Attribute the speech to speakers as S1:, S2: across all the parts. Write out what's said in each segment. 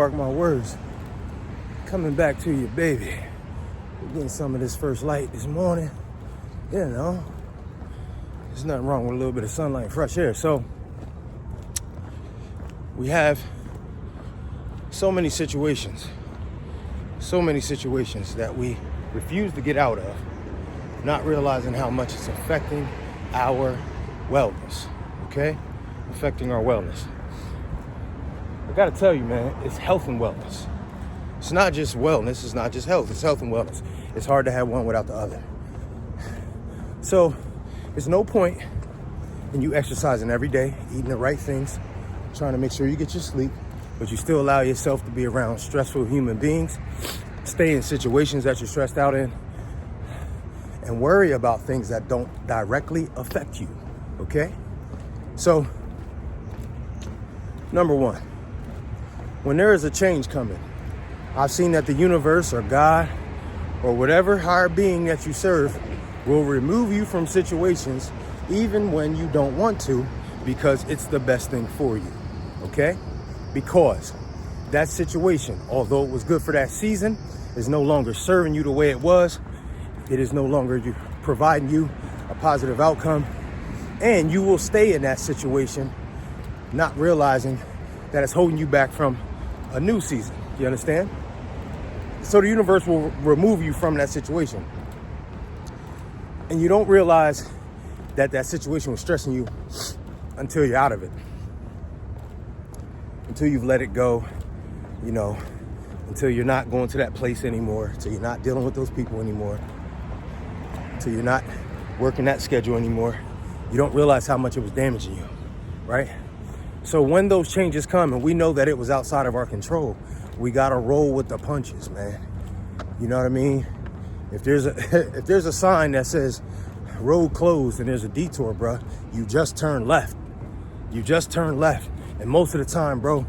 S1: Mark my words. Coming back to you, baby. We're getting some of this first light this morning. You know, there's nothing wrong with a little bit of sunlight and fresh air. So we have so many situations that we refuse to get out of, not realizing how much it's affecting our wellness, okay? Affecting our wellness. I gotta tell you, man, it's health and wellness. It's not just wellness, it's not just health, it's health and wellness. It's hard to have one without the other. So, there's no point in you exercising every day, eating the right things, trying to make sure you get your sleep, but you still allow yourself to be around stressful human beings, stay in situations that you're stressed out in, and worry about things that don't directly affect you, okay? So, number one, when there is a change coming, I've seen that the universe or God or whatever higher being that you serve will remove you from situations even when you don't want to, because it's the best thing for you, okay? Because that situation, although it was good for that season, is no longer serving you the way it was. It is no longer providing you a positive outcome, and you will stay in that situation not realizing that it's holding you back from a new season. You understand? So the universe will remove you from that situation. And you don't realize that that situation was stressing you until you're out of it. Until you've let it go, you know, until you're not going to that place anymore, until you're not dealing with those people anymore, until you're not working that schedule anymore. You don't realize how much it was damaging you, right? So when those changes come and we know that it was outside of our control, we gotta roll with the punches, man. You know what I mean? If there's a sign that says road closed and there's a detour, bro, you just turn left. You just turn left. And most of the time, bro,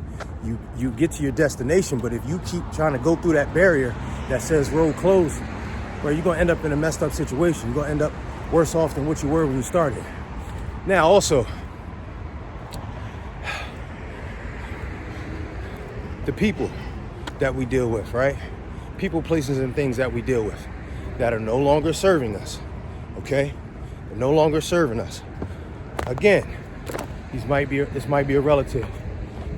S1: you get to your destination, but if you keep trying to go through that barrier that says road closed, bro, you're gonna end up in a messed up situation. You're gonna end up worse off than what you were when you started. Now, also, the people that we deal with, right? People, places, and things that we deal with that are no longer serving us, okay? They're no longer serving us. Again, this might be a relative.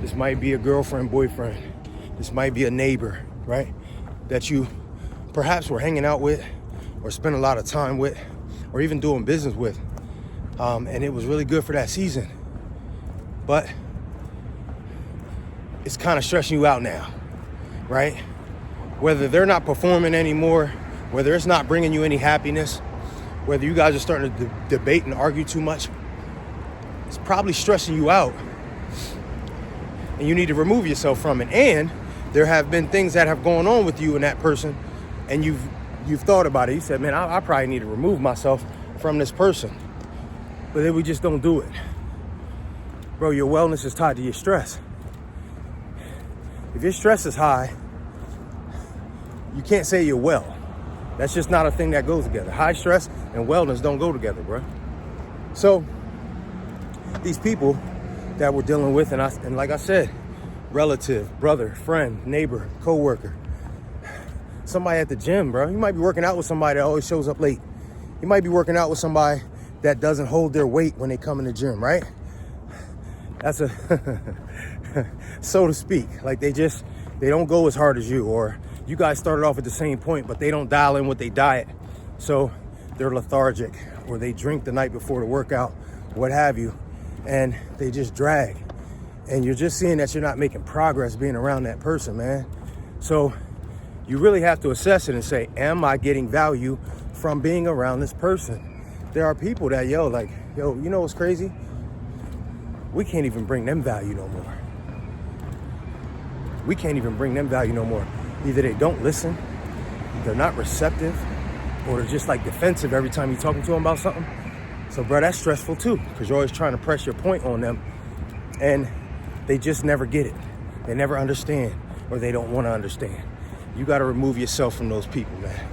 S1: This might be a girlfriend, boyfriend. This might be a neighbor, right? That you perhaps were hanging out with or spent a lot of time with or even doing business with. And it was really good for that season. But it's kind of stressing you out now, right? Whether they're not performing anymore, whether it's not bringing you any happiness, whether you guys are starting to debate and argue too much, it's probably stressing you out. And you need to remove yourself from it. And there have been things that have gone on with you and that person, and you've thought about it. You said, man, I probably need to remove myself from this person. But then we just don't do it. Bro, your wellness is tied to your stress. If your stress is high, you can't say you're well. That's just not a thing that goes together. High stress and wellness don't go together, bro. So these people that we're dealing with, and like I said, relative, brother, friend, neighbor, coworker, somebody at the gym, bro. You might be working out with somebody that always shows up late. You might be working out with somebody that doesn't hold their weight when they come in the gym, right? That's a so to speak, like they don't go as hard as you, or you guys started off at the same point, but they don't dial in with their diet. So they're lethargic, or they drink the night before the workout, what have you, and they just drag. And you're just seeing that you're not making progress being around that person, man. So you really have to assess it and say, am I getting value from being around this person? There are people that, you know what's crazy? We can't even bring them value no more. We can't even bring them value no more. Either they don't listen, they're not receptive, or they're just like defensive every time you're talking to them about something. So, bro, that's stressful too, because you're always trying to press your point on them, and they just never get it. They never understand, or they don't want to understand. You got to remove yourself from those people, man.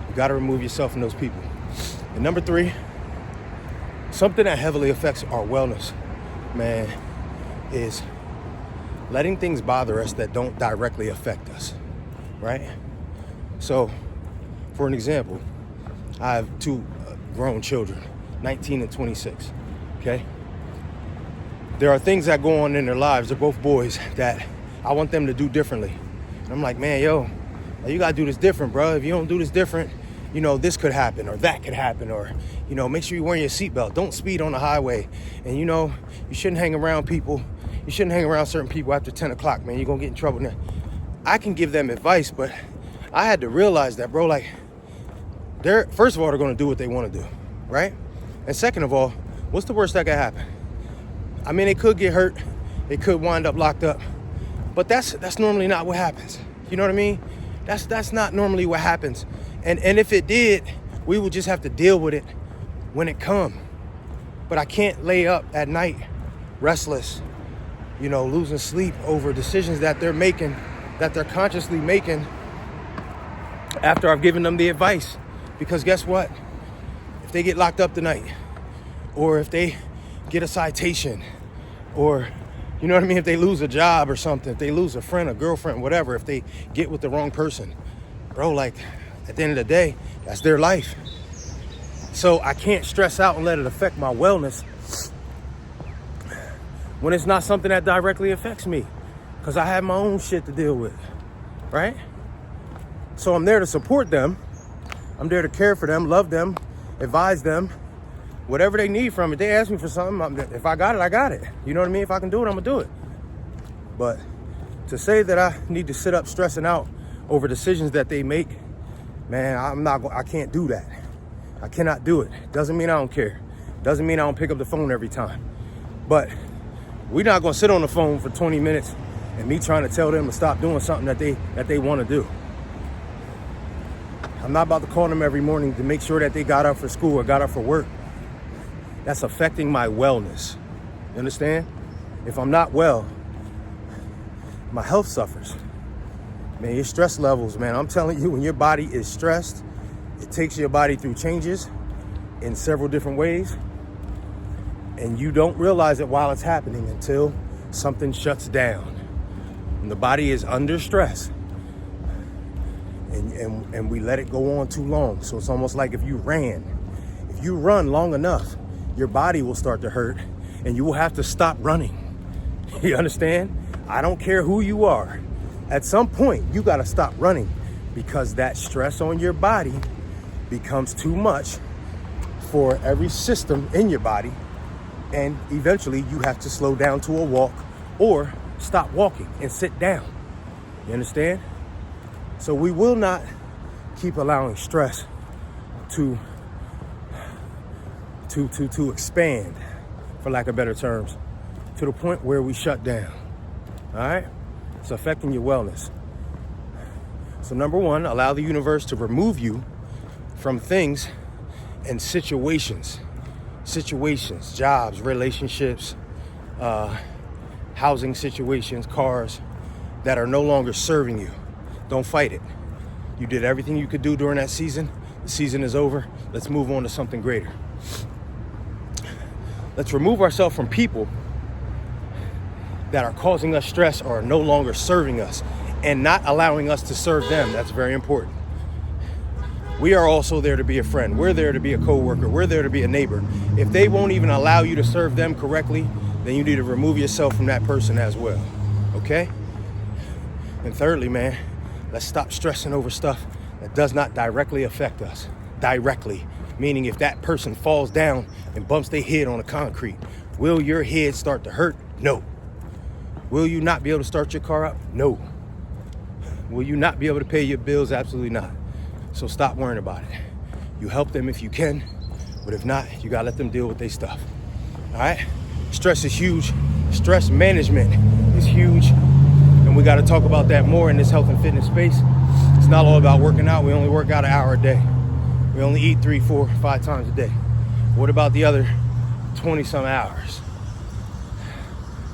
S1: You got to remove yourself from those people. And number 3, something that heavily affects our wellness, man, is letting things bother us that don't directly affect us, right? So, for an example, I have two grown children, 19 and 26, okay? There are things that go on in their lives, they're both boys, that I want them to do differently. And I'm like, man, yo, you gotta do this different, bro. If you don't do this different, you know, this could happen or that could happen, or, you know, make sure you're wearing your seatbelt. Don't speed on the highway. And, you know, you shouldn't hang around people. You shouldn't hang around certain people after 10 o'clock, man. You're gonna get in trouble now. I can give them advice, but I had to realize that, bro, like, first of all, they're gonna do what they wanna do, right? And second of all, what's the worst that could happen? I mean, they could get hurt. They could wind up locked up. But that's normally not what happens. You know what I mean? That's not normally what happens. And if it did, we would just have to deal with it when it come. But I can't lay up at night restless, you know, losing sleep over decisions that they're making, that they're consciously making after I've given them the advice. Because guess what? If they get locked up tonight, or if they get a citation, or, you know what I mean, if they lose a job or something, if they lose a friend, a girlfriend, whatever, if they get with the wrong person, bro, like, at the end of the day, that's their life. So I can't stress out and let it affect my wellness when it's not something that directly affects me, because I have my own shit to deal with, right? So I'm there to support them. I'm there to care for them, love them, advise them, whatever they need from it. They ask me for something, if I got it, I got it. You know what I mean? If I can do it, I'm gonna do it. But to say that I need to sit up stressing out over decisions that they make, man, I can't do that. I cannot do it. Doesn't mean I don't care. Doesn't mean I don't pick up the phone every time. But we're not gonna sit on the phone for 20 minutes and me trying to tell them to stop doing something that they wanna do. I'm not about to call them every morning to make sure that they got up for school or got up for work. That's affecting my wellness. You understand? If I'm not well, my health suffers. Man, your stress levels, man, I'm telling you, when your body is stressed, it takes your body through changes in several different ways. And you don't realize it while it's happening until something shuts down. When the body is under stress and we let it go on too long. So it's almost like if you run long enough, your body will start to hurt and you will have to stop running. You understand? I don't care who you are. At some point, you got to stop running because that stress on your body becomes too much for every system in your body. And eventually you have to slow down to a walk or stop walking and sit down. You understand? So we will not keep allowing stress to expand, for lack of better terms, to the point where we shut down. All right? It's affecting your wellness. So number one, allow the universe to remove you from things and situations, jobs, relationships, housing situations, cars that are no longer serving you. Don't fight it. You did everything you could do during that season. The season is over. Let's move on to something greater. Let's remove ourselves from people that are causing us stress or are no longer serving us and not allowing us to serve them. That's very important. We are also there to be a friend. We're there to be a coworker. We're there to be a neighbor. If they won't even allow you to serve them correctly, then you need to remove yourself from that person as well. Okay? And thirdly, man, let's stop stressing over stuff that does not directly affect us. Directly. Meaning if that person falls down and bumps their head on the concrete, will your head start to hurt? No. Will you not be able to start your car up? No. Will you not be able to pay your bills? Absolutely not. So stop worrying about it. You help them if you can, but if not, you gotta let them deal with their stuff. All right? Stress is huge. Stress management is huge. And we gotta talk about that more in this health and fitness space. It's not all about working out. We only work out an hour a day. We only eat 3, 4, 5 times a day. What about the other 20 some hours?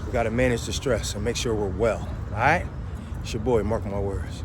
S1: We gotta manage the stress and make sure we're well. All right? It's your boy, mark my words.